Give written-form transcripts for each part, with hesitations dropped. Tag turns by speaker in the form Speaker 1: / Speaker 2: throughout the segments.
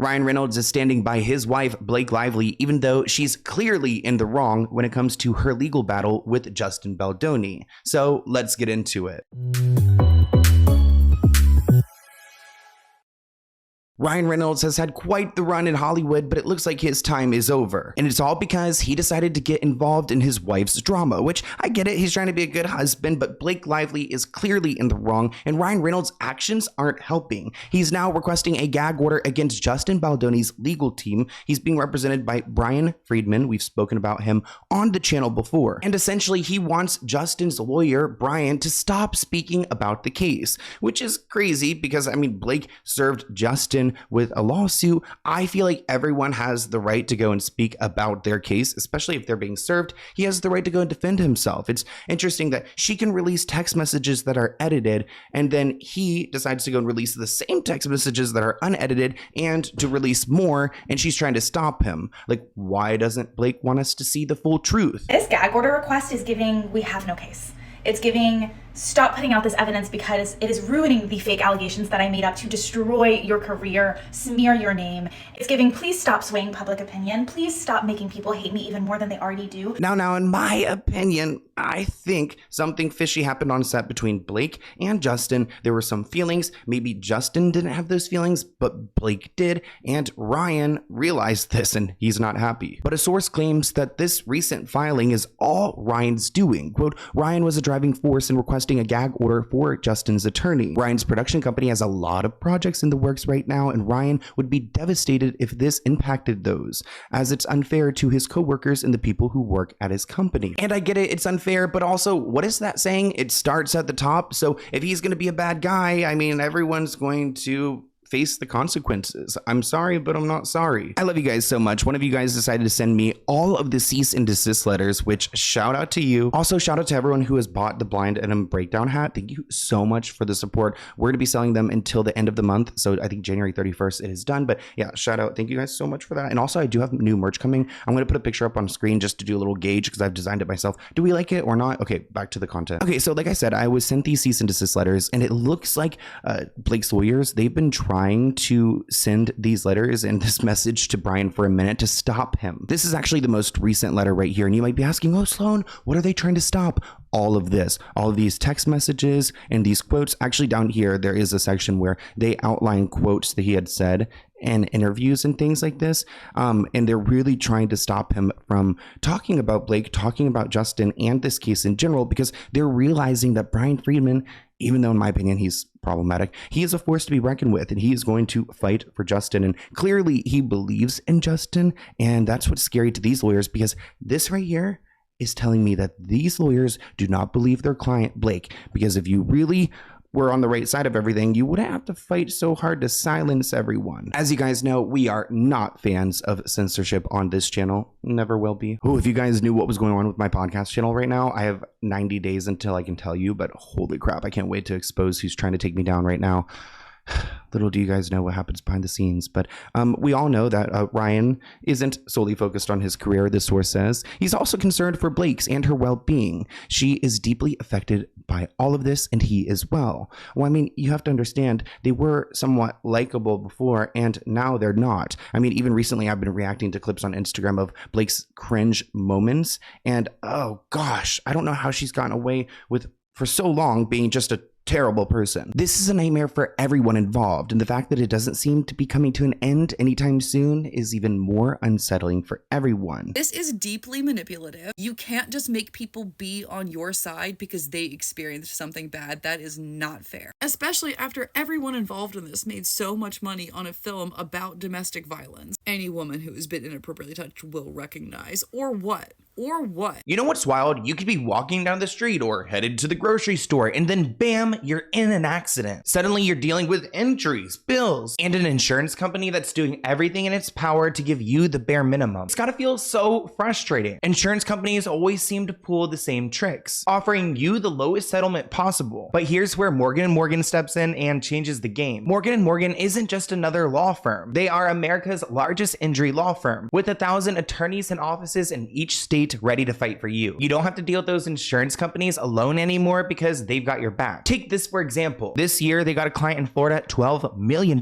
Speaker 1: Ryan Reynolds is standing by his wife, Blake Lively, even though she's clearly in the wrong when it comes to her legal battle with Justin Baldoni. So let's get into it. Ryan Reynolds has had quite the run in Hollywood, but it looks like his time is over. And it's all because he decided to get involved in his wife's drama, which I get it, he's trying to be a good husband, but Blake Lively is clearly in the wrong, and Ryan Reynolds' actions aren't helping. He's now requesting a gag order against Justin Baldoni's legal team. He's being represented by Brian Friedman. We've spoken about him on the channel before. And essentially, he wants Justin's lawyer, Brian, to stop speaking about the case, which is crazy because, I mean, Blake served Justin with a lawsuit. I feel like everyone has the right to go and speak about their case, especially if they're being served. He has the right to go and defend himself. It's interesting that she can release text messages that are edited, and then he decides to go and release the same text messages that are unedited and to release more, and she's trying to stop him. Like, why doesn't Blake want us to see the full truth?
Speaker 2: This gag order request is giving, we have no case. It's giving, stop putting out this evidence because it is ruining the fake allegations that I made up to destroy your career, smear your name. It's giving, please stop swaying public opinion. Please stop making people hate me even more than they already do.
Speaker 1: Now, in my opinion, I think something fishy happened on set between Blake and Justin. There were some feelings. Maybe Justin didn't have those feelings, but Blake did. And Ryan realized this and he's not happy. But a source claims that this recent filing is all Ryan's doing. Quote, Ryan was a driving force in requesting a gag order for Justin's attorney. Ryan's production company has a lot of projects in the works right now, and Ryan would be devastated if this impacted those, as it's unfair to his coworkers and the people who work at his company. And I get it, it's unfair, but also, what is that saying? It starts at the top. So if he's going to be a bad guy, I mean, everyone's going to face the consequences. I'm sorry, but I'm not sorry. I love you guys so much. One of you guys decided to send me all of the cease and desist letters, which shout out to you. Also, shout out to everyone who has bought the Blind Item Breakdown hat. Thank you so much for the support. We're going to be selling them until the end of the month. So I think January 31st it is done. But yeah, shout out. Thank you guys so much for that. And also, I do have new merch coming. I'm going to put a picture up on screen just to do a little gauge because I've designed it myself. Do we like it or not? Okay, back to the content. Okay, so like I said, I was sent these cease and desist letters, and it looks like Blake's lawyers, they've been trying to send these letters and this message to Brian for a minute to stop him. This is actually the most recent letter right here. And you might be asking, oh, Sloan, what are they trying to stop? All of this, all of these text messages and these quotes. Actually, down here, there is a section where they outline quotes that he had said in interviews and things like this. And they're really trying to stop him from talking about Blake, talking about Justin and this case in general, because they're realizing that Brian Friedman, even though in my opinion he's problematic, he is a force to be reckoned with, and he is going to fight for Justin. And clearly he believes in Justin, and that's what's scary to these lawyers, because this right here is telling me that these lawyers do not believe their client Blake, because if you really were on the right side of everything, you wouldn't have to fight so hard to silence everyone. As you guys know, we are not fans of censorship on this channel. Never will be. Oh, if you guys knew what was going on with my podcast channel right now, I have 90 days until I can tell you, but holy crap, I can't wait to expose who's trying to take me down right now. Little do you guys know what happens behind the scenes, but we all know that Ryan isn't solely focused on his career, this source says. He's also concerned for Blake's and her well-being. She is deeply affected by all of this, and he as well. Well, I mean, you have to understand, they were somewhat likable before, and now they're not. I mean, even recently, I've been reacting to clips on Instagram of Blake's cringe moments, and oh gosh, I don't know how she's gotten away with, for so long, being just a terrible person. This is a nightmare for everyone involved, and the fact that it doesn't seem to be coming to an end anytime soon is even more unsettling for everyone.
Speaker 3: This is deeply manipulative. You can't just make people be on your side because they experienced something bad. That is not fair. Especially after everyone involved in this made so much money on a film about domestic violence. Any woman who has been inappropriately touched will recognize. Or what? Or what?
Speaker 1: You know what's wild? You could be walking down the street or headed to the grocery store, and then bam, you're in an accident. Suddenly you're dealing with injuries, bills, and an insurance company that's doing everything in its power to give you the bare minimum. It's gotta feel so frustrating. Insurance companies always seem to pull the same tricks, offering you the lowest settlement possible. But here's where Morgan & Morgan steps in and changes the game. Morgan & Morgan isn't just another law firm. They are America's largest injury law firm, with 1,000 attorneys and offices in each state complete, ready to fight for you. You don't have to deal with those insurance companies alone anymore because they've got your back. Take this for example. This year, they got a client in Florida $12 million,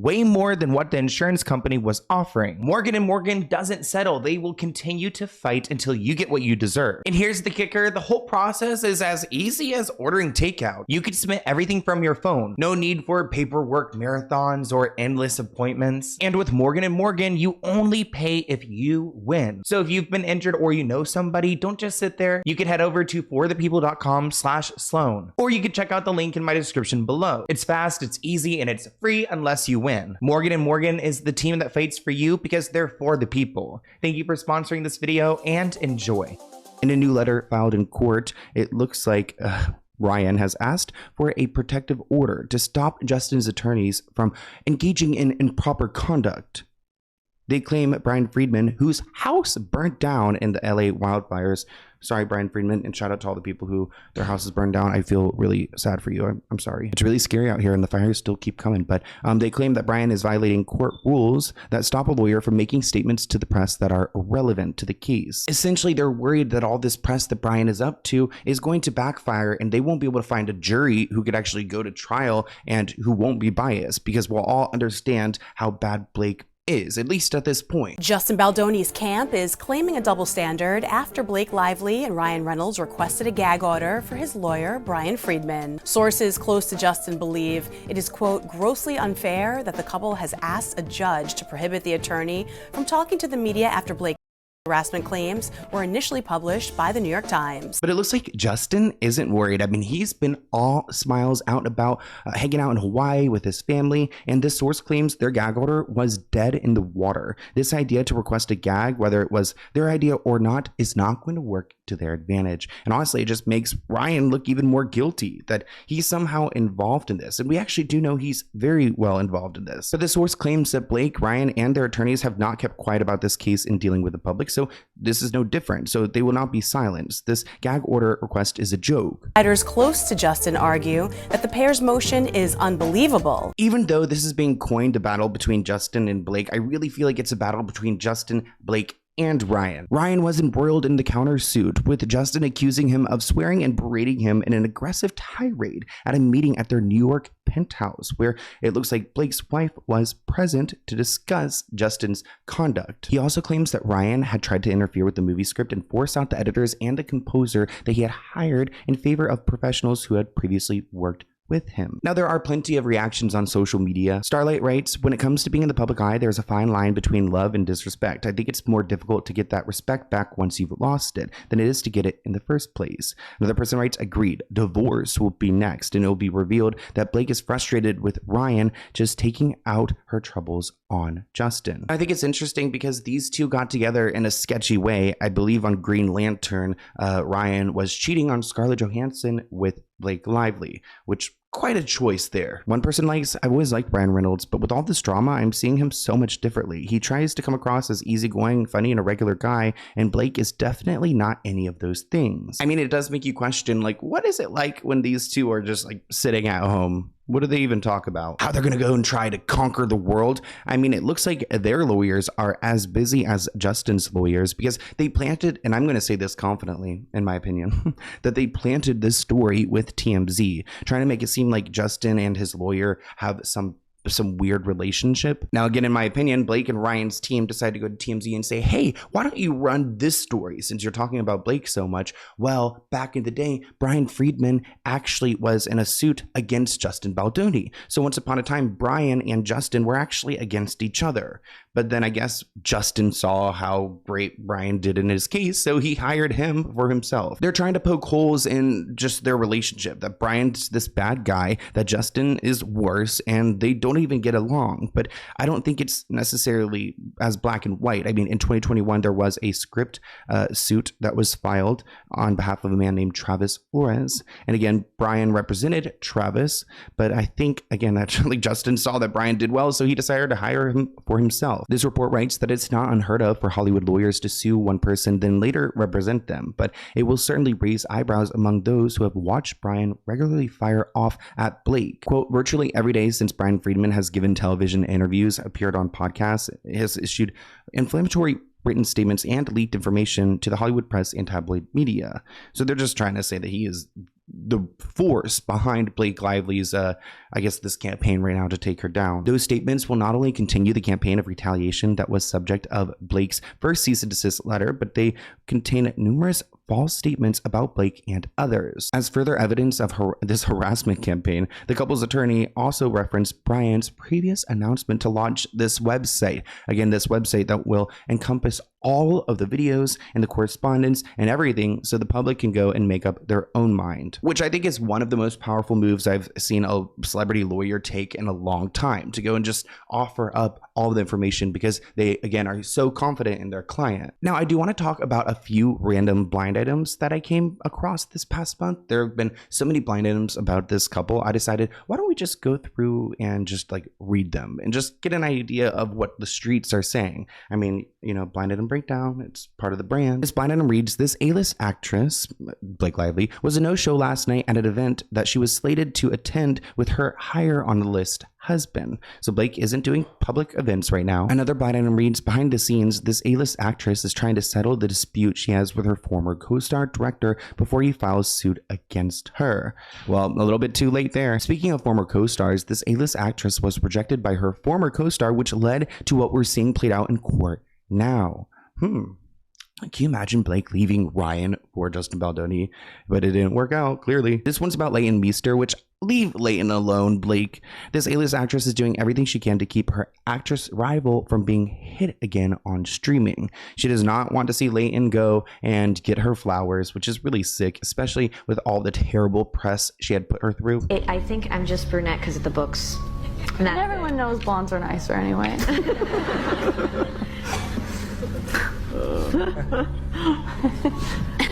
Speaker 1: way more than what the insurance company was offering. Morgan & Morgan doesn't settle. They will continue to fight until you get what you deserve. And here's the kicker. The whole process is as easy as ordering takeout. You could submit everything from your phone. No need for paperwork marathons or endless appointments. And with Morgan & Morgan, you only pay if you win. So if you've been injured or you know somebody, don't just sit there. You can head over to forthepeople.com/Sloan, or you can check out the link in my description below. It's fast, it's easy, and it's free unless you win. Morgan & Morgan is the team that fights for you because they're for the people. Thank you for sponsoring this video and enjoy. In a new letter filed in court, it looks like Ryan has asked for a protective order to stop Justin's attorneys from engaging in improper conduct. They claim Brian Friedman, whose house burnt down in the LA wildfires. Sorry, Brian Friedman, and shout out to all the people who their houses burned down. I feel really sad for you. I'm sorry. It's really scary out here and the fires still keep coming. But they claim that Brian is violating court rules that stop a lawyer from making statements to the press that are irrelevant to the case. Essentially, they're worried that all this press that Brian is up to is going to backfire and they won't be able to find a jury who could actually go to trial and who won't be biased, because we'll all understand how bad Blake is, at least at this point.
Speaker 4: Justin Baldoni's camp is claiming a double standard after Blake Lively and Ryan Reynolds requested a gag order for his lawyer, Brian Friedman. Sources close to Justin believe it is, quote, grossly unfair that the couple has asked a judge to prohibit the attorney from talking to the media after Blake harassment claims were initially published by the New York Times.
Speaker 1: But it looks like Justin isn't worried. I mean, he's been all smiles out about hanging out in Hawaii with his family, and this source claims their gag order was dead in the water. This idea to request a gag, whether it was their idea or not, is not going to work to their advantage. And honestly, it just makes Ryan look even more guilty that he's somehow involved in this. And we actually do know he's very well involved in this. But the source claims that Blake, Ryan, and their attorneys have not kept quiet about this case in dealing with the public. So this is no different. So they will not be silenced. This gag order request is a joke.
Speaker 4: Writers close to Justin argue that the pair's motion is unbelievable.
Speaker 1: Even though this is being coined a battle between Justin and Blake, I really feel like it's a battle between Justin, Blake, and Ryan. Ryan was embroiled in the countersuit, with Justin accusing him of swearing and berating him in an aggressive tirade at a meeting at their New York penthouse, where it looks like Blake's wife was present to discuss Justin's conduct. He also claims that Ryan had tried to interfere with the movie script and force out the editors and the composer that he had hired in favor of professionals who had previously worked with him. Now, there are plenty of reactions on social media. Starlight writes, when it comes to being in the public eye, there's a fine line between love and disrespect. I think it's more difficult to get that respect back once you've lost it than it is to get it in the first place. Another person writes, agreed, divorce will be next, and it will be revealed that Blake is frustrated with Ryan just taking out her troubles on Justin. I think it's interesting because these two got together in a sketchy way. I believe on Green Lantern, Ryan was cheating on Scarlett Johansson with Blake Lively, which quite a choice there. One person likes, I've always liked Ryan Reynolds, but with all this drama, I'm seeing him so much differently. He tries to come across as easygoing, funny, and a regular guy, and Blake is definitely not any of those things. I mean, it does make you question, like, what is it like when these two are just like sitting at home? What do they even talk about? How they're going to go and try to conquer the world? I mean, it looks like their lawyers are as busy as Justin's lawyers, because they planted, and I'm going to say this confidently, in my opinion, that they planted this story with TMZ, trying to make it seem like Justin and his lawyer have some weird relationship. Now, again, in my opinion, Blake and Ryan's team decided to go to TMZ and say, hey, why don't you run this story since you're talking about Blake so much? Well, back in the day, Brian Friedman actually was in a suit against Justin Baldoni. So once upon a time, Brian and Justin were actually against each other. But then I guess Justin saw how great Brian did in his case, so he hired him for himself. They're trying to poke holes in just their relationship, that Brian's this bad guy, that Justin is worse, and they don't even get along. But I don't think it's necessarily as black and white. I mean, in 2021, there was a script suit that was filed on behalf of a man named Travis Flores. And again, Brian represented Travis, but I think, again, actually Justin saw that Brian did well, so he decided to hire him for himself. This report writes that it's not unheard of for Hollywood lawyers to sue one person, then later represent them, but it will certainly raise eyebrows among those who have watched Brian regularly fire off at Blake. Quote, virtually every day since Brian Friedman has given television interviews, appeared on podcasts, has issued inflammatory written statements and leaked information to the Hollywood press and tabloid media. So they're just trying to say that he is the force behind Blake Lively's, this campaign right now to take her down. Those statements will not only continue the campaign of retaliation that was subject of Blake's first cease and desist letter, but they contain numerous false statements about Blake and others. As further evidence of this harassment campaign, the couple's attorney also referenced Brian's previous announcement to launch this website. Again, this website that will encompass all of the videos and the correspondence and everything so the public can go and make up their own mind, which I think is one of the most powerful moves I've seen a celebrity lawyer take in a long time, to go and just offer up all the information because they, again, are so confident in their client. Now, I do want to talk about a few random blind items that I came across this past month. There have been so many blind items about this couple. I decided, why don't we just go through and just read them and just get an idea of what the streets are saying. I mean, blind item breakdown, it's part of the brand. This blind item reads, this A-list actress, Blake Lively, was a no-show last night at an event that she was slated to attend with her higher on the list husband. So Blake isn't doing public events right now. Another blind item reads, behind the scenes, this A-list actress is trying to settle the dispute she has with her former co-star director before he files suit against her. Well, a little bit too late there. Speaking of former co-stars, this A-list actress was rejected by her former co-star, which led to what we're seeing played out in court now. Can you imagine Blake leaving Ryan for Justin Baldoni? But it didn't work out, clearly. This one's about Leighton Meester, which leave Leighton alone, Blake. This A-list actress is doing everything she can to keep her actress rival from being hit again on streaming. She does not want to see Leighton go and get her flowers, which is really sick, especially with all the terrible press she had put her through.
Speaker 5: I think I'm just brunette because of the books.
Speaker 6: And everyone knows blondes are nicer anyway.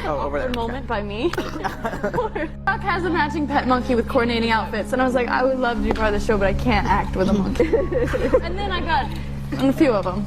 Speaker 7: Over there.
Speaker 6: Moment by me. Doc has a matching pet monkey with coordinating outfits, and I was like, I would love to be part of the show, but I can't act with a monkey. And then I got a few of them.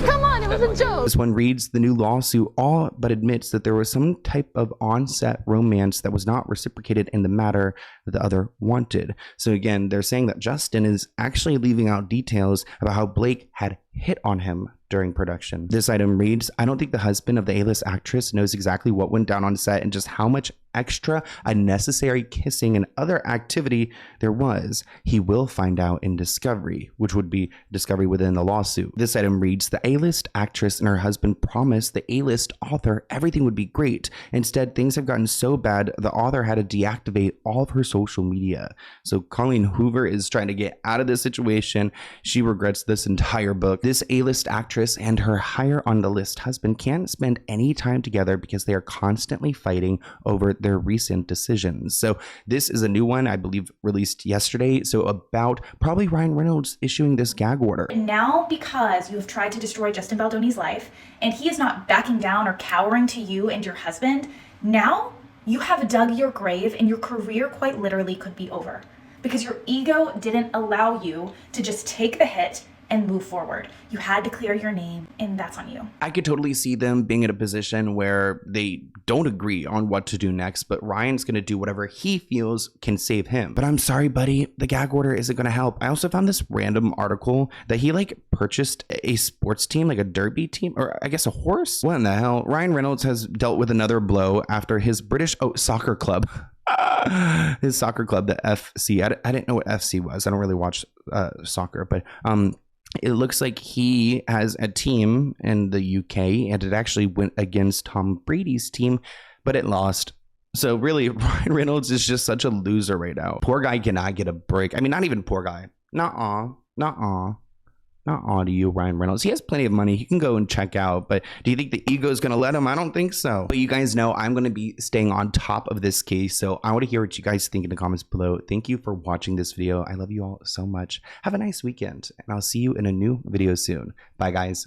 Speaker 6: Come on, it was a joke.
Speaker 1: This one reads, the new lawsuit all but admits that there was some type of on-set romance that was not reciprocated in the matter that the other wanted. So again, they're saying that Justin is actually leaving out details about how Blake had hit on him during production. This item reads, I don't think the husband of the A-list actress knows exactly what went down on set and just how much extra unnecessary kissing and other activity there was. He will find out in discovery, which would be discovery within the lawsuit. This item reads, the A-list actress and her husband promised the A-list author everything would be great. Instead, things have gotten so bad, the author had to deactivate all of her social media. So Colleen Hoover is trying to get out of this situation. She regrets this entire book. This A-list actress and her higher on the list husband can't spend any time together because they are constantly fighting over their recent decisions. So this is a new one, I believe, released yesterday. So about probably Ryan Reynolds issuing this gag order.
Speaker 2: Now, because you have tried to destroy Justin Baldoni's life, and he is not backing down or cowering to you and your husband, now you have dug your grave and your career quite literally could be over. Because your ego didn't allow you to just take the hit and move forward. You had to clear your name, and that's on you.
Speaker 1: I could totally see them being in a position where they don't agree on what to do next, but Ryan's going to do whatever he feels can save him. But I'm sorry, buddy, the gag order isn't going to help. I also found this random article that he purchased a sports team, like a derby team, or I guess a horse. What in the hell? Ryan Reynolds has dealt with another blow after his British soccer club. His soccer club, the FC. I didn't know what FC was. I don't really watch soccer, but it looks like he has a team in the UK, and it actually went against Tom Brady's team, but it lost. So really, Ryan Reynolds is just such a loser right now. Poor guy cannot get a break. I mean, not even poor guy. Nuh-uh to you, Ryan Reynolds. He has plenty of money. He can go and check out, but do you think the ego is going to let him? I don't think so. But you guys know I'm going to be staying on top of this case, so I want to hear what you guys think in the comments below. Thank you for watching this video. I love you all so much. Have a nice weekend, and I'll see you in a new video soon. Bye, guys.